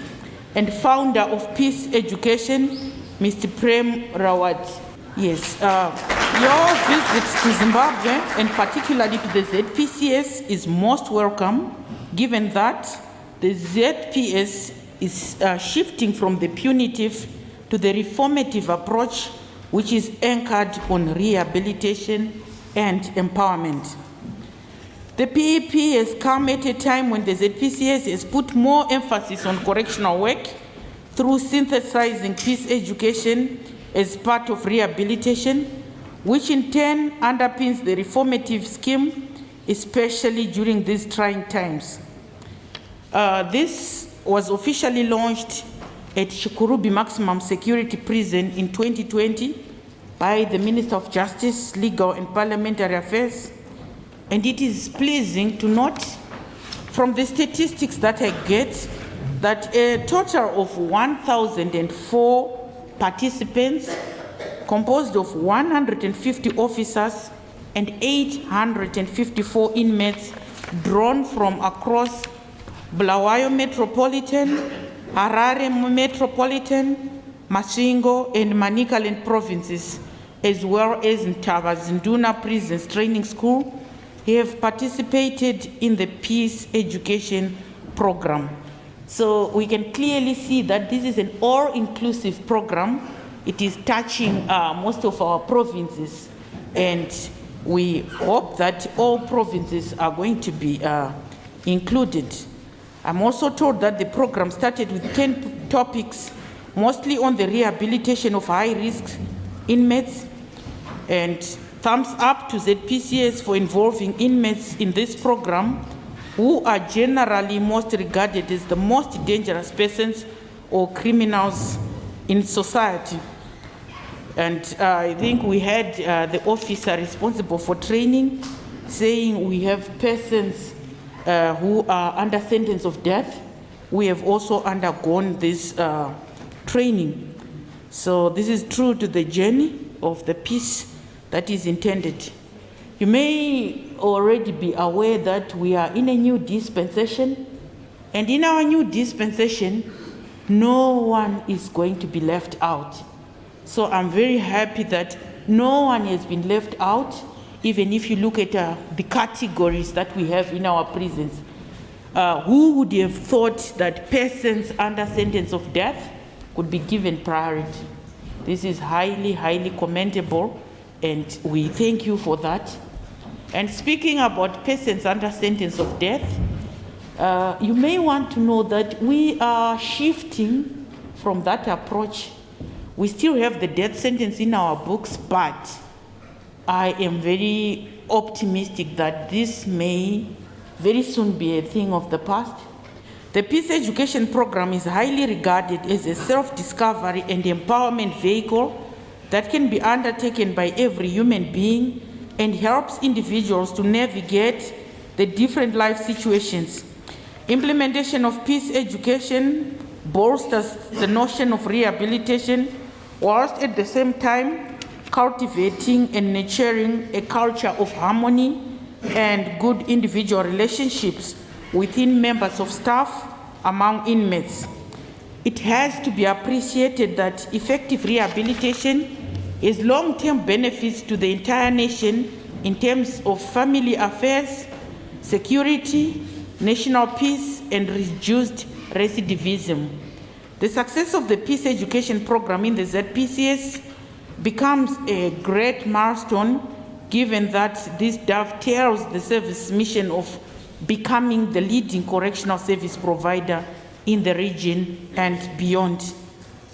and founder of Peace Education, Mr. Prem Rawat. Yes, your visit to Zimbabwe and particularly to the ZPCS is most welcome, given that the ZPS is shifting from the punitive to the reformative approach, which is anchored on rehabilitation and empowerment. The PEP has come at a time when the ZPCS has put more emphasis on correctional work through synthesizing peace education as part of rehabilitation, which in turn underpins the reformative scheme, especially during these trying times. This was officially launched at Shikurubi Maximum Security Prison in 2020 by the Minister of Justice, Legal and Parliamentary Affairs. And it is pleasing to note from the statistics that I get that a total of 1,004 participants composed of 150 officers and 854 inmates drawn from across Bulawayo Metropolitan, Harare Metropolitan, Masvingo and Manicaland provinces, as well as in Zinduna Prisons Training School, have participated in the peace education program. So we can clearly see that this is an all-inclusive program. It is touching most of our provinces, and we hope that all provinces are going to be included. I'm also told that the program started with 10 topics, mostly on the rehabilitation of high-risk inmates, and thumbs up to ZPCS for involving inmates in this program who are generally most regarded as the most dangerous persons or criminals in society. And I think we had the officer responsible for training saying we have persons who are under sentence of death. We have also undergone this training. So this is true to the journey of the peace that is intended. You may already be aware that we are in a new dispensation, and in our new dispensation, no one is going to be left out. So I'm very happy that no one has been left out, even if you look at the categories that we have in our prisons. Who would have thought that persons under sentence of death could be given priority? This is highly, highly commendable, and we thank you for that. And speaking about persons under sentence of death, you may want to know that we are shifting from that approach. We still have the death sentence in our books, but I am very optimistic that this may very soon be a thing of the past. The peace education program is highly regarded as a self-discovery and empowerment vehicle that can be undertaken by every human being and helps individuals to navigate the different life situations. Implementation of peace education bolsters the notion of rehabilitation, whilst at the same time cultivating and nurturing a culture of harmony and good individual relationships within members of staff among inmates. It has to be appreciated that effective rehabilitation has long-term benefits to the entire nation in terms of family affairs, security, national peace, and reduced recidivism. The success of the peace education program in the ZPCS becomes a great milestone, given that this dovetails the service mission of becoming the leading correctional service provider in the region and beyond.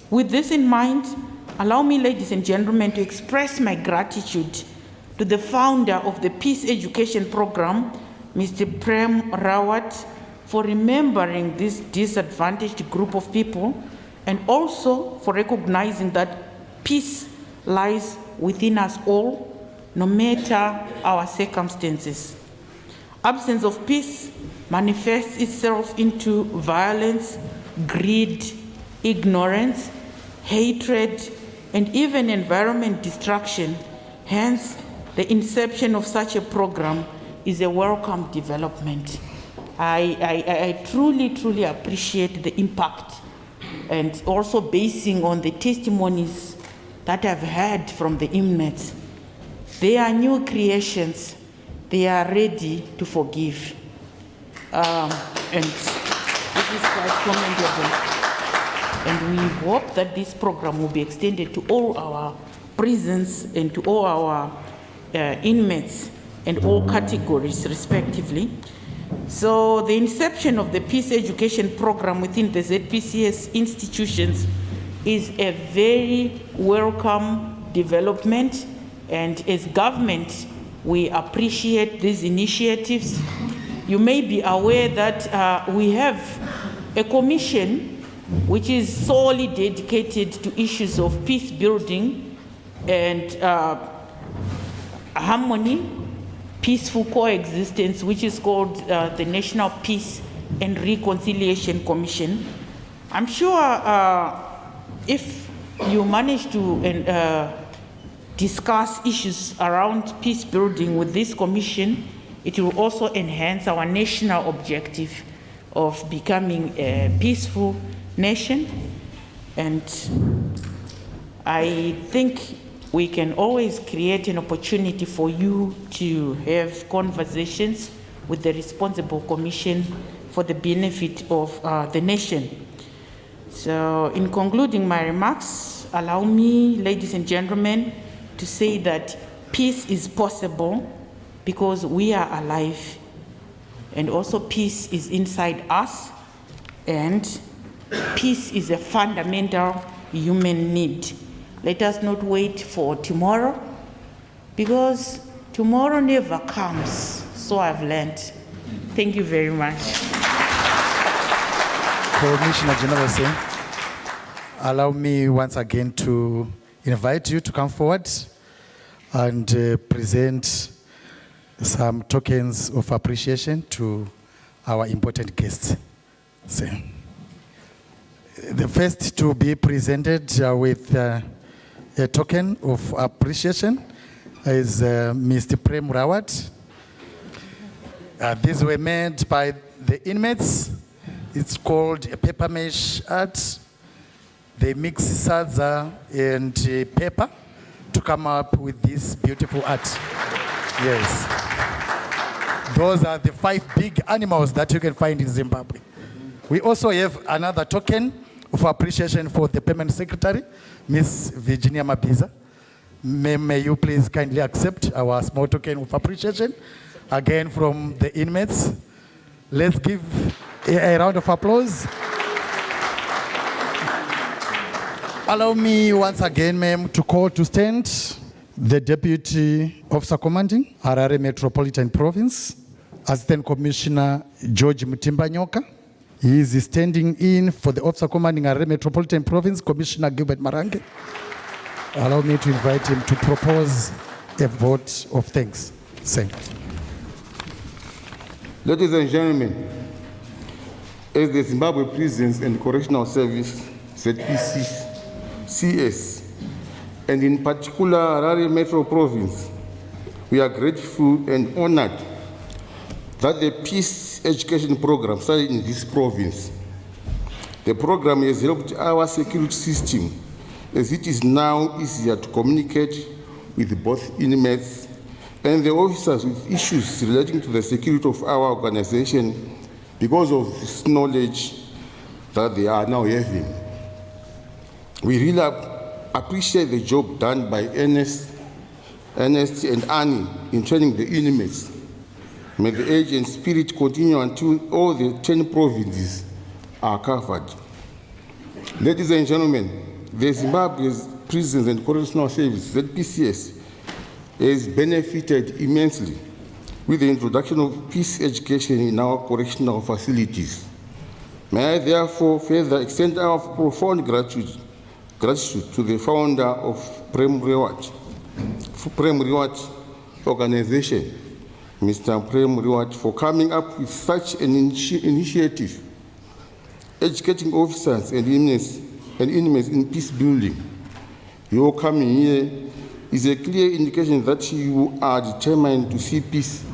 With this in mind, allow me, ladies and gentlemen, to express my gratitude to the founder of the Peace Education Program, Mr. Prem Rawat, for remembering this disadvantaged group of people, and also for recognizing that peace lies within us all, no matter our circumstances. Absence of peace manifests itself into violence, greed, ignorance, hatred, and even environment destruction. Hence, the inception of such a program is a welcome development. I truly, truly appreciate the impact, and also basing on the testimonies that I've heard from the inmates. They are new creations. They are ready to forgive. And this is quite commendable. And we hope that this program will be extended to all our prisons and to all our inmates and all categories respectively. So the inception of the Peace Education Program within the ZPCS institutions is a very welcome development, and as government, we appreciate these initiatives. You may be aware that we have a commission which is solely dedicated to issues of peace building and harmony, peaceful coexistence, which is called the National Peace and Reconciliation Commission. I'm sure if you manage to discuss issues around peace building with this commission, it will also enhance our national objective of becoming a peaceful nation. And I think we can always create an opportunity for you to have conversations with the responsible commission for the benefit of the nation. So in concluding my remarks, allow me, ladies and gentlemen, to say that peace is possible because we are alive, and also peace is inside us, and peace is a fundamental human need. Let us not wait for tomorrow, because tomorrow never comes. So I've learned. Thank you very much. Commissioner General Singh, allow me once again to invite you to come forward and present some tokens of appreciation to our important guests. So, the first to be presented with a token of appreciation is Mr. Prem Rawat. These were made by the inmates. It's called a paper mesh art. They mix salsa and paper to come up with this beautiful art. Yes. Those are the 5 big animals that you can find in Zimbabwe. We also have another token of appreciation for the Permanent Secretary, Miss Virginia Mabiza. May you please kindly accept our small token of appreciation, again from the inmates. Let's give a round of applause. Allow me once again, ma'am, to call to stand the Deputy Officer Commanding Harare Metropolitan Province, Assistant Commissioner George Mutimbanyoka. He is standing in for the Officer Commanding Harare Metropolitan Province, Commissioner Gilbert Marange. Allow me to invite him to propose a vote of thanks. Thank you. Ladies and gentlemen, as the Zimbabwe Prisons and Correctional Service, ZPCS, and in particular Harare Metro Province, we are grateful and honored that the Peace Education Program started in this province. The program has helped our security system, as it is now easier to communicate with both inmates and the officers with issues relating to the security of our organization because of this knowledge that they are now having. We really appreciate the job done by Ernest and Annie in training the inmates. May the age and spirit continue until all the 10 provinces are covered. Ladies and gentlemen, the Zimbabwe Prisons and Correctional Service, ZPCS, has benefited immensely with the introduction of peace education in our correctional facilities. May I therefore further extend our profound gratitude to the founder of Prem Rawat organization, Mr. Prem Rawat, for coming up with such an initiative, educating officers and inmates in peace building. Your coming here is a clear indication that you are determined to see peace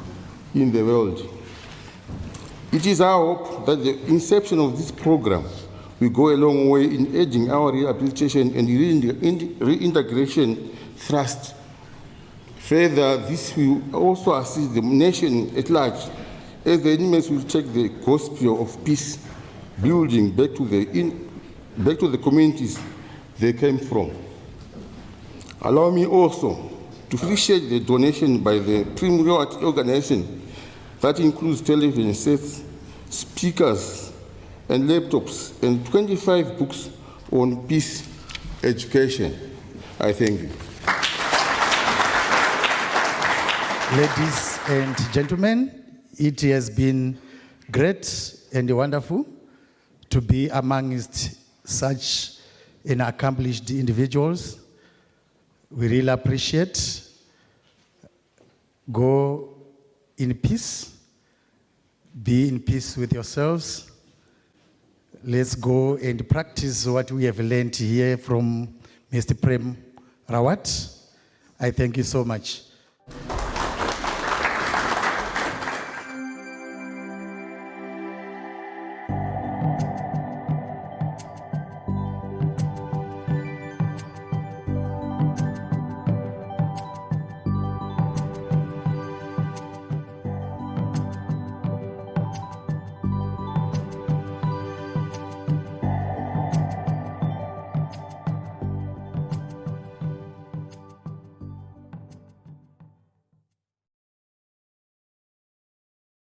in the world. It is our hope that the inception of this program will go a long way in aiding our rehabilitation and reintegration thrust. Further, this will also assist the nation at large, as the inmates will take the gospel of peace building back to the communities they came from. Allow me also to appreciate the donation by the Prem Rawat organization that includes television sets, speakers, and laptops, and 25 books on peace education. I thank you. Ladies and gentlemen, it has been great and wonderful to be amongst such an accomplished individuals. We really appreciate. Go in peace. Be in peace with yourselves. Let's go and practice what we have learned here from Mr. Prem Rawat. I thank you so much.